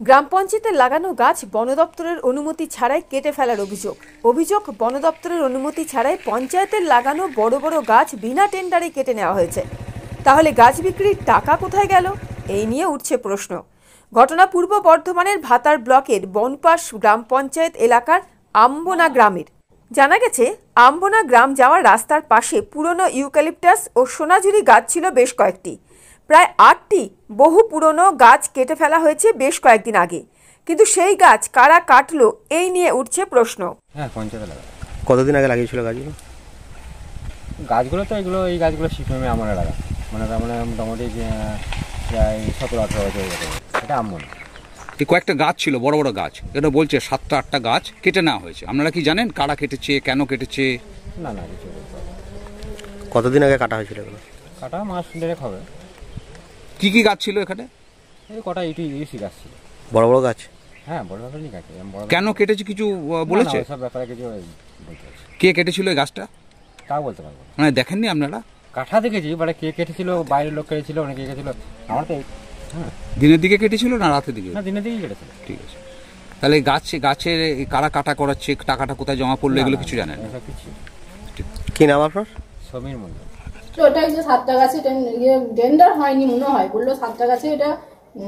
গ্রাম পঞ্চায়েতের লাগানো গাছ বন দপ্তরের অনুমতি ছাড়াই কেটে ফেলার অভিযোগ বন দপ্তরের অনুমতি ছাড়াই পঞ্চায়েতের লাগানো বড় বড় গাছ বিনা টেন্ডারে কেটে নেওয়া হয়েছে। তাহলে গাছ বিক্রির টাকা কোথায় গেল, এই নিয়ে উঠছে প্রশ্ন। ঘটনা পূর্ব বর্ধমানের ভাতার ব্লকের বনপাশ গ্রাম পঞ্চায়েত এলাকার আম্বনা গ্রামের। জানা গেছে, আম্বনা গ্রাম যাওয়ার রাস্তার পাশে পুরনো ইউক্যালিপটাস ও সোনাঝুরি গাছ ছিল বেশ কয়েকটি। প্রায় 8টি বহু পুরনো গাছ কেটে ফেলা হয়েছে বেশ কয়েকদিন আগে, কিন্তু সেই গাছ কারা কাটলো এই নিয়ে উঠছে প্রশ্ন। হ্যাঁ, পঞ্চায়েত এলাকা। কতদিন আগে লাগিয়েছিল গাছগুলো? গাছগুলো তো এই গাছগুলো সিপিএমে আমার এলাকা, মানে মোটামুটি প্রায় 17-18 বছর হয়ে গেছে। এটা আম্বনা। এই কয়েকটা গাছ ছিল, বড় বড় গাছ, এটা বলছে 7টা-8টা গাছ কেটে নেওয়া হয়েছে। আপনারা কি জানেন কারা কেটেছে, কেন কেটেছে? না কিছু বলতে হবে। কতদিন আগে কাটা হয়েছিল এগুলো? কাটা মাস দেড়েক হবে। কি গাছ ছিল এখানে? এই কটা ইউসি গাছ ছিল, বড় বড় গাছ। হ্যাঁ, বড় ব্যাপারই গাছ। কেন কেটেছে কিছু বলেছে? সব ব্যাপারে কিছু বলতে পারছি। কে কেটেছিল এই গাছটা তা বলতে পারবো না। মানে দেখেননি আপনারা? কাঠা দেখেছি, মানে কে কেটেছিল, বাইরের লোক কেটেছিল, অনেকে কেটেছিল। আমার তো দিনের দিকে কেটেছিল না রাতের দিকে? না, দিনের দিকেই কেটেছিল। ঠিক আছে, তাহলে গাছের কারা কাটা করাচ্ছে, টাকাটা কোথায় জমা পড়লো এগুলো কিছু জানেন না? কিছু। কি নাম আপনার? সমীর মন্ডল। ওটা যে 7টা গাছে টেন্ডার হয়নি মনে হয়, বললো 7টা গাছে এটা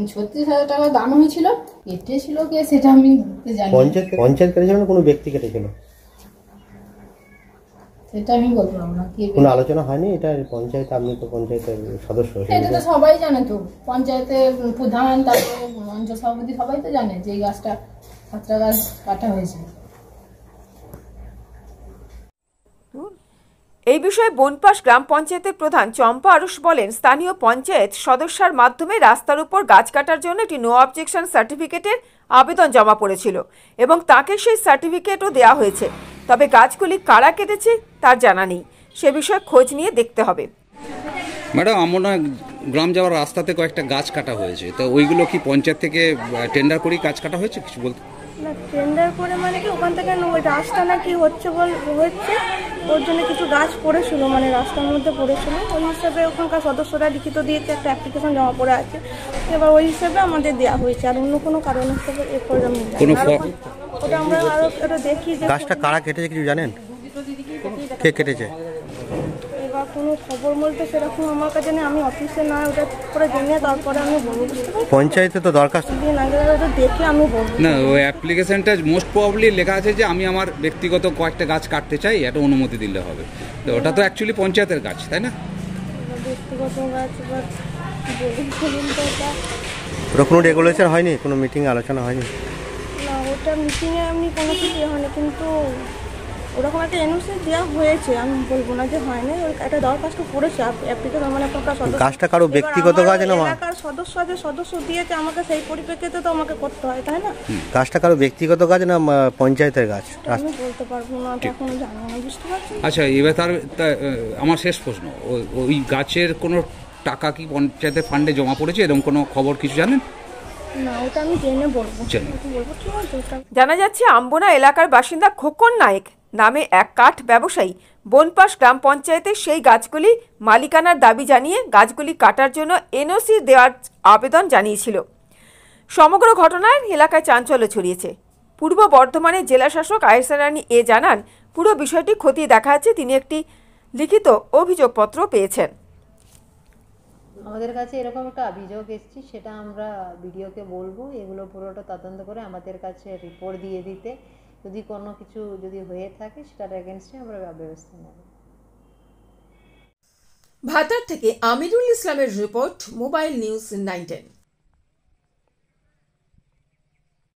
36,000 টাকা দাম হয়েছিল। কেটেছিল কে সেটা আমি জানি। পঞ্চায়েত কেটেছিল না কোনো ব্যক্তি কেটেছিল সেটা আমি বলতে পারবো না। কোনো আলোচনা হয়নি এটা পঞ্চায়েত? আপনি তো পঞ্চায়েতের সদস্য। এটা তো সবাই জানে, তো পঞ্চায়েতের প্রধান, তারপরে অঞ্চল সভাপতি সবাই তো জানে যে এই গাছটা 7টা গাছ কাটা হয়েছে। এই বিষয়ে বনপাশ গ্রাম পঞ্চায়েতের প্রধান চম্পা আরুষ বলেন, স্থানীয় পঞ্চায়েত সদস্যার মাধ্যমে রাস্তার উপর গাছ কাটার জন্য একটি নো অবজেকশন সার্টিফিকেটের আবেদন জমা পড়েছিল এবং তাকে সেই সার্টিফিকেটও দেওয়া হয়েছে। তবে গাছগুলি কারা কেটেছে তার জানা নেই, সে বিষয়ে খোঁজ নিয়ে দেখতে হবে। ম্যাডাম, আমরা গ্রাম যাওয়ার রাস্তাতে কয়েকটা গাছ কাটা হয়েছে, তো ওইগুলো কি পঞ্চায়েত থেকে টেন্ডার করেই গাছ কাটা হয়েছে? কিছু বলতে? না, টেন্ডার করে মানে কি ওখান থেকে ওই রাস্তা নাকি হচ্ছে ওর জন্য কিছু গাছ পড়েছিল, মানে রাস্তার মধ্যে পড়েছিল। ওই হিসাবে ওখানকার সদস্যরা লিখিত দিয়েছে, একটা অ্যাপ্লিকেশন জমা পড়ে আছে, এবার ওই হিসাবে আমাদের দেওয়া হয়েছে। আর অন্য কোনো কারণ হিসাবে এরপর ওটা আমরা আরো এটা দেখি যে গাছটা কারা কেটেছে কিছু জানেন? কে কেটেছে? এবার কোনো খবর বলতে সেরকম আমার কাছে নেই, আমি অফিসে না ওটা করে জেনে তারপরে আমি বলবো। পঞ্চায়েতে তো দরখাস্ত দিন আগে ওটা দেখে আমি বলবো। না, ওই অ্যাপ্লিকেশনটা মোস্ট প্রবাবলি লেখা আছে যে আমি আমার ব্যক্তিগত কয়েকটা গাছ কাটতে চাই, এটা অনুমতি দিলে হবে। তো ওটা তো অ্যাকচুয়ালি পঞ্চায়েতের গাছ, তাই না? ব্যক্তিগত গাছ এবার বলুন তো ওটা কোনো রেগুলেশন হয়নি, কোনো মিটিং আলোচনা হয়নি? না, ওটা মিটিংয়ে এমনি কোনো কিছু হয়নি, কিন্তু ওরকম একটা এনওসি দেওয়া হয়েছে। আমি বলবো না যে হয়নি, একটা দরখাস্ত পড়েছে অ্যাপ্লিকেশন, মানে আপনার সদস্য। গাছটা কারো ব্যক্তিগত গাছ না? এলাকার সদস্য দিয়েছে আমাকে, সেই পরিপ্রেক্ষিতে তো আমাকে করতে হয়, তাই না? গাছটা কারো ব্যক্তিগত গাছ না পঞ্চায়েতের গাছ? আমি বলতে পারবো না, এখন জানি না, বুঝতে পারছি। আচ্ছা, এবার আমার শেষ প্রশ্ন, ওই গাছের কোনো টাকা কি পঞ্চায়েতের ফান্ডে জমা পড়েছে এরকম কোনো খবর কিছু জানেন? না, ওটা আমি জেনে বলবো। জানা যাচ্ছে, আম্বনা এলাকার বাসিন্দা খোকন নায়েক নামে এক কাঠ ব্যবসায়ী বনপাশ গ্রাম পঞ্চায়েতে সেই গাছগুলি মালিকানার দাবি জানিয়ে গাছগুলি কাটার জন্য এনওসি দেওয়ার আবেদন জানিয়েছিল। সমগ্র ঘটনায় এলাকায় চাঞ্চল্য ছড়িয়েছে। পূর্ব বর্ধমানের জেলাশাসক আয়েশা রানী জানান, পুরো বিষয়টি খতিয়ে দেখা হচ্ছে। তিনি একটি লিখিত অভিযোগপত্র পেয়েছেন। আমাদের কাছে এরকম একটা অভিযোগ এসেছে, সেটা আমরা বিডিওকে বলবো এগুলো পুরোটা তদন্ত করে আমাদের কাছে রিপোর্ট দিয়ে দিতে। যদি কোনো কিছু যদি হয়ে থাকে সেটার এগেনস্টে আমরা ব্যবস্থা নেব। ভাতার থেকে আমিরুল ইসলামের রিপোর্ট, মোবাইল নিউজ 910।